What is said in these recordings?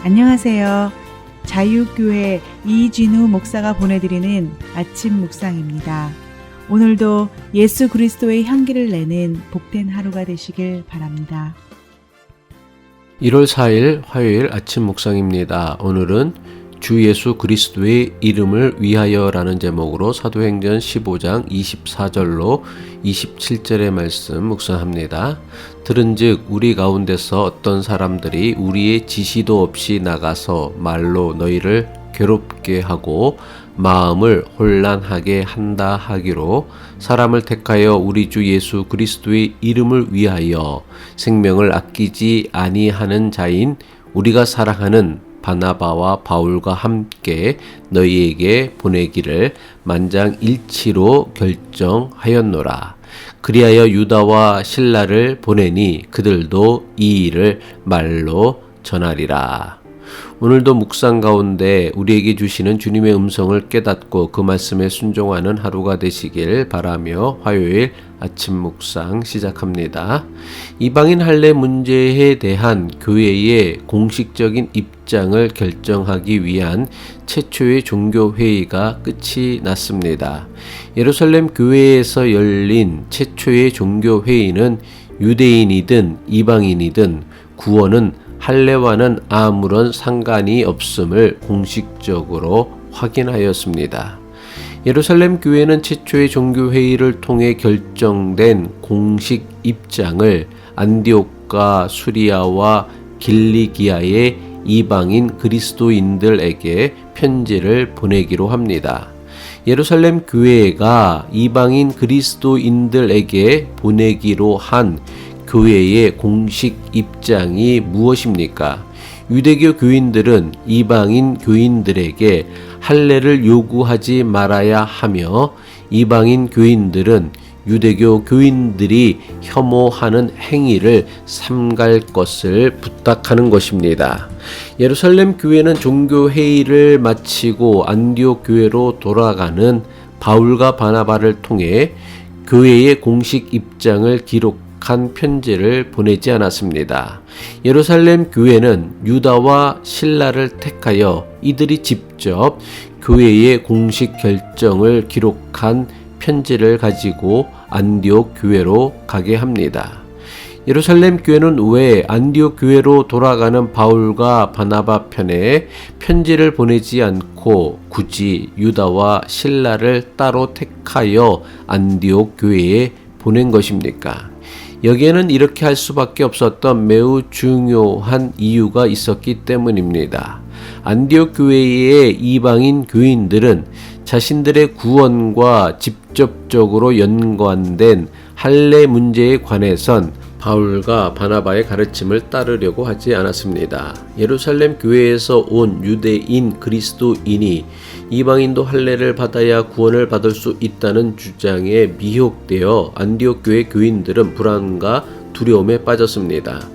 안녕하세요. 자유교회 이진우 목사가 보내드리는 아침 묵상입니다. 오늘도 예수 그리스도의 향기를 내는 복된 하루가 되시길 바랍니다. 1월 4일 화요일 아침 묵상입니다. 오늘은 주 예수 그리스도의 이름을 위하여라는 제목으로 사도행전 15장 24절로 27절의 말씀 묵상합니다. 들은즉 우리 가운데서 어떤 사람들이 우리의 지시도 없이 나가서 말로 너희를 괴롭게 하고 마음을 혼란하게 한다 하기로 사람을 택하여 우리 주 예수 그리스도의 이름을 위하여 생명을 아끼지 아니하는 자인 우리가 사랑하는 바나바와 바울과 함께 너희에게 보내기를 만장일치로 결정하였노라. 그리하여 유다와 실라를 보내니 그들도 이 일을 말로 전하리라. 오늘도 묵상 가운데 우리에게 주시는 주님의 음성을 깨닫고 그 말씀에 순종하는 하루가 되시길 바라며 화요일 아침 묵상 시작합니다. 이방인 할례 문제에 대한 교회의 공식적인 입장을 결정하기 위한 최초의 종교회의가 끝이 났습니다. 예루살렘 교회에서 열린 최초의 종교회의는 유대인이든 이방인이든 구원은 할례와는 아무런 상관이 없음을 공식적으로 확인하였습니다. 예루살렘 교회는 최초의 종교회의를 통해 결정된 공식 입장을 안디옥과 수리아와 길리기아의 이방인 그리스도인들에게 편지를 보내기로 합니다. 예루살렘 교회가 이방인 그리스도인들에게 보내기로 한 교회의 공식 입장이 무엇입니까? 유대교 교인들은 이방인 교인들에게 할례를 요구하지 말아야 하며 이방인 교인들은 유대교 교인들이 혐오하는 행위를 삼갈 것을 부탁하는 것입니다. 예루살렘 교회는 종교회의를 마치고 안디옥 교회로 돌아가는 바울과 바나바를 통해 교회의 공식 입장을 기록한 편지를 보내지 않았습니다. 예루살렘 교회는 유다와 실라를 택하여 이들이 직접 교회의 공식 결정을 기록한 편지를 가지고 안디옥 교회로 가게 합니다. 예루살렘 교회는 왜 안디옥 교회로 돌아가는 바울과 바나바 편에 편지를 보내지 않고 굳이 유다와 실라를 따로 택하여 안디옥 교회에 보낸 것입니까? 여기에는 이렇게 할 수밖에 없었던 매우 중요한 이유가 있었기 때문입니다. 안디옥 교회의 이방인 교인들은 자신들의 구원과 직접적으로 연관된 할례 문제에 관해선 바울과 바나바의 가르침을 따르려고 하지 않았습니다. 예루살렘 교회에서 온 유대인 그리스도인이 이방인도 할례를 받아야 구원을 받을 수 있다는 주장에 미혹되어 안디옥 교회 교인들은 불안과 두려움에 빠졌습니다.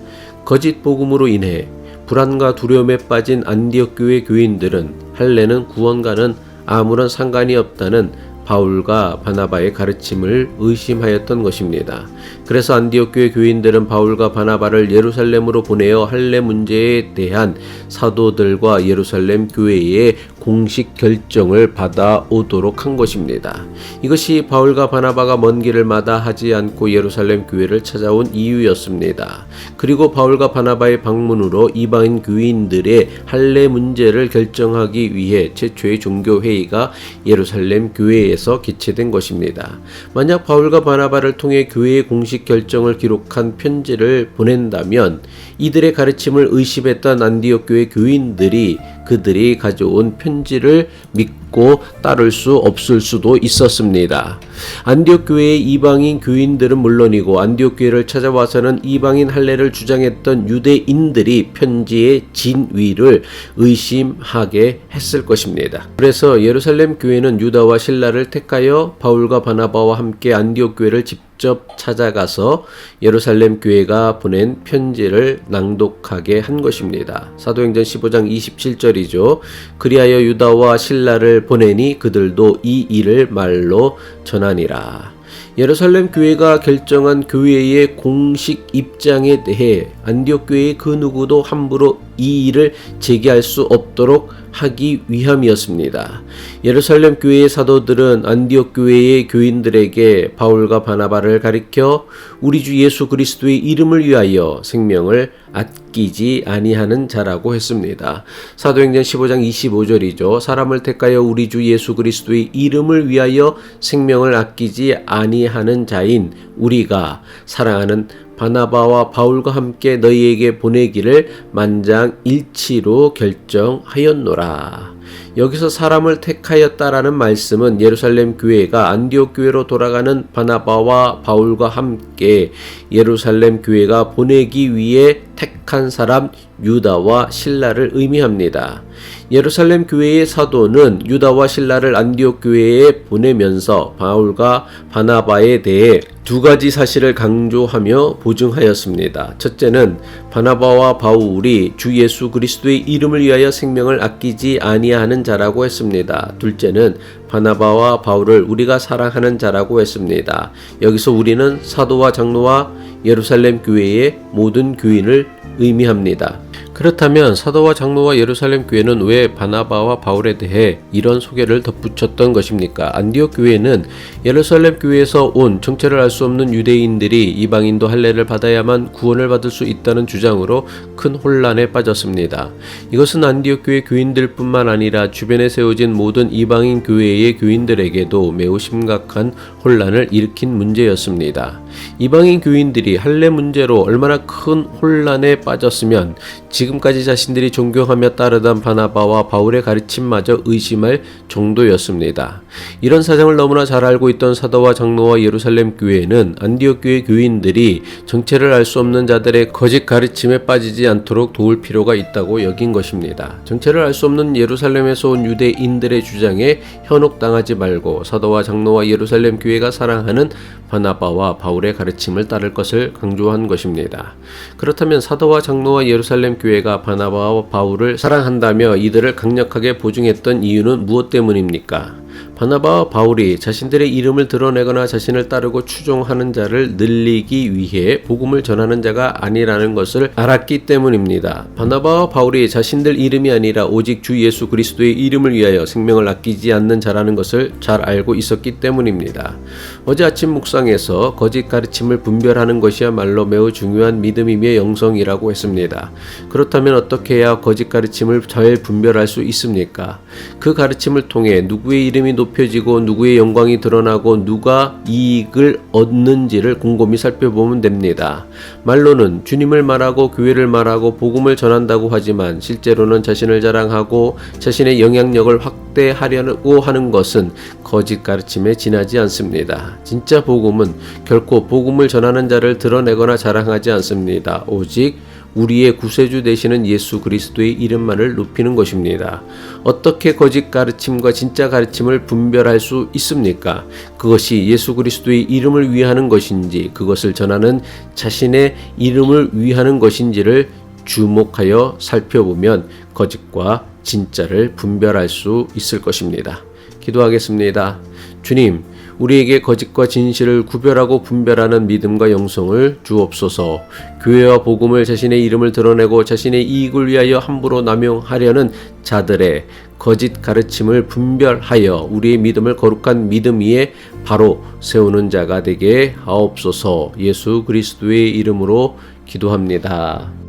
거짓 복음으로 인해 불안과 두려움에 빠진 안디옥 교회 교인들은 할례는 구원과는 아무런 상관이 없다는 바울과 바나바의 가르침을 의심하였던 것입니다. 그래서 안디옥 교회 교인들은 바울과 바나바를 예루살렘으로 보내어 할례 문제에 대한 사도들과 예루살렘 교회의 공식 결정을 받아오도록 한 것입니다. 이것이 바울과 바나바가 먼 길을 마다하지 않고 예루살렘 교회를 찾아온 이유였습니다. 그리고 바울과 바나바의 방문으로 이방인 교인들의 할례 문제를 결정하기 위해 최초의 종교회의가 예루살렘 교회에서 개최된 것입니다. 만약 바울과 바나바를 통해 교회의 공식 결정을 기록한 편지를 보낸다면 이들의 가르침을 의심했던 안디옥 교회 교인들이 그들이 가져온 편지를 믿고 따를 수 없을 수도 있었습니다. 안디옥 교회의 이방인 교인들은 물론이고 안디옥 교회를 찾아와서는 이방인 할례를 주장했던 유대인들이 편지의 진위를 의심하게 했을 것입니다. 그래서 예루살렘 교회는 유다와 실라를 택하여 바울과 바나바와 함께 안디옥 교회를 직접 찾아가서 예루살렘 교회가 보낸 편지를 낭독하게 한 것입니다. 사도행전 15장 27절이죠. 그리하여 유다와 실라를 보내니 그들도 이 일을 말로 전하니라. 예루살렘 교회가 결정한 교회의 공식 입장에 대해 안디옥 교회의 그 누구도 함부로 이 일을 제기할 수 없도록 하기 위함이었습니다. 예루살렘 교회의 사도들은 안디옥 교회의 교인들에게 바울과 바나바를 가리켜 우리 주 예수 그리스도의 이름을 위하여 생명을 아끼지 아니하는 자라고 했습니다. 사도행전 15장 25절이죠. 사람을 택하여 우리 주 예수 그리스도의 이름을 위하여 생명을 아끼지 아니하는 자인 우리가 사랑하는 바나바와 바울과 함께 너희에게 보내기를 만장일치로 결정하였노라. 여기서 사람을 택하였다라는 말씀은 예루살렘 교회가 안디옥 교회로 돌아가는 바나바와 바울과 함께 예루살렘 교회가 보내기 위해 택한 사람 유다와 실라를 의미합니다. 예루살렘 교회의 사도는 유다와 실라를 안디옥 교회에 보내면서 바울과 바나바에 대해 두 가지 사실을 강조하며 보증하였습니다. 첫째는 바나바와 바울이 주 예수 그리스도의 이름을 위하여 생명을 아끼지 아니하는 자라고 했습니다. 둘째는 바나바와 바울을 우리가 사랑하는 자라고 했습니다. 여기서 우리는 사도와 장로와 예루살렘 교회의 모든 교인을 의미합니다. 그렇다면 사도와 장로와 예루살렘 교회는 왜 바나바와 바울에 대해 이런 소개를 덧붙였던 것입니까? 안디옥 교회는 예루살렘 교회에서 온 정체를 알 수 없는 유대인들이 이방인도 할례를 받아야만 구원을 받을 수 있다는 주장으로 큰 혼란에 빠졌습니다. 이것은 안디옥 교회 교인들뿐만 아니라 주변에 세워진 모든 이방인 교회의 교인들에게도 매우 심각한 혼란을 일으킨 문제였습니다. 이방인 교인들이 할례 문제로 얼마나 큰 혼란에 빠졌으면 지금까지 자신들이 존경하며 따르던 바나바와 바울의 가르침마저 의심할 정도였습니다. 이런 사정을 너무나 잘 알고 있던 사도와 장로와 예루살렘 교회는 안디옥 교회 교인들이 정체를 알 수 없는 자들의 거짓 가르침에 빠지지 않도록 도울 필요가 있다고 여긴 것입니다. 정체를 알 수 없는 예루살렘에서 온 유대인들의 주장에 현혹당하지 말고 사도와 장로와 예루살렘 교회가 사랑하는 바나바와 바울의 가르침을 따를 것을 강조한 것입니다. 그렇다면 사도와 장로와 예루살렘 교회가 바나바와 바울을 사랑한다며 이들을 강력하게 보증했던 이유는 무엇 때문입니까? 바나바와 바울이 자신들의 이름을 드러내거나 자신을 따르고 추종하는 자를 늘리기 위해 복음을 전하는 자가 아니라는 것을 알았기 때문입니다. 바나바와 바울이 자신들 이름이 아니라 오직 주 예수 그리스도의 이름을 위하여 생명을 아끼지 않는 자라는 것을 잘 알고 있었기 때문입니다. 어제 아침 묵상에서 거짓 가르침을 분별하는 것이야말로 매우 중요한 믿음이며 영성이라고 했습니다. 그렇다면 어떻게 해야 거짓 가르침을 잘 분별할 수 있습니까? 그 가르침을 통해 누구의 이름이 높여지고 누구의 영광이 드러나고 누가 이익을 얻는지를 곰곰이 살펴보면 됩니다. 말로는 주님을 말하고 교회를 말하고 복음을 전한다고 하지만 실제로는 자신을 자랑하고 자신의 영향력을 확대하려고 하는 것은 거짓 가르침에 지나지 않습니다. 진짜 복음은 결코 복음을 전하는 자를 드러내거나 자랑하지 않습니다. 오직 우리의 구세주 되시는 예수 그리스도의 이름만을 높이는 것입니다. 어떻게 거짓 가르침과 진짜 가르침을 분별할 수 있습니까? 그것이 예수 그리스도의 이름을 위하는 것인지 그것을 전하는 자신의 이름을 위하는 것인지를 주목하여 살펴보면 거짓과 진짜를 분별할 수 있을 것입니다. 기도하겠습니다. 주님, 우리에게 거짓과 진실을 구별하고 분별하는 믿음과 영성을 주옵소서. 교회와 복음을 자신의 이름을 드러내고 자신의 이익을 위하여 함부로 남용하려는 자들의 거짓 가르침을 분별하여 우리의 믿음을 거룩한 믿음 위에 바로 세우는 자가 되게 하옵소서. 예수 그리스도의 이름으로 기도합니다.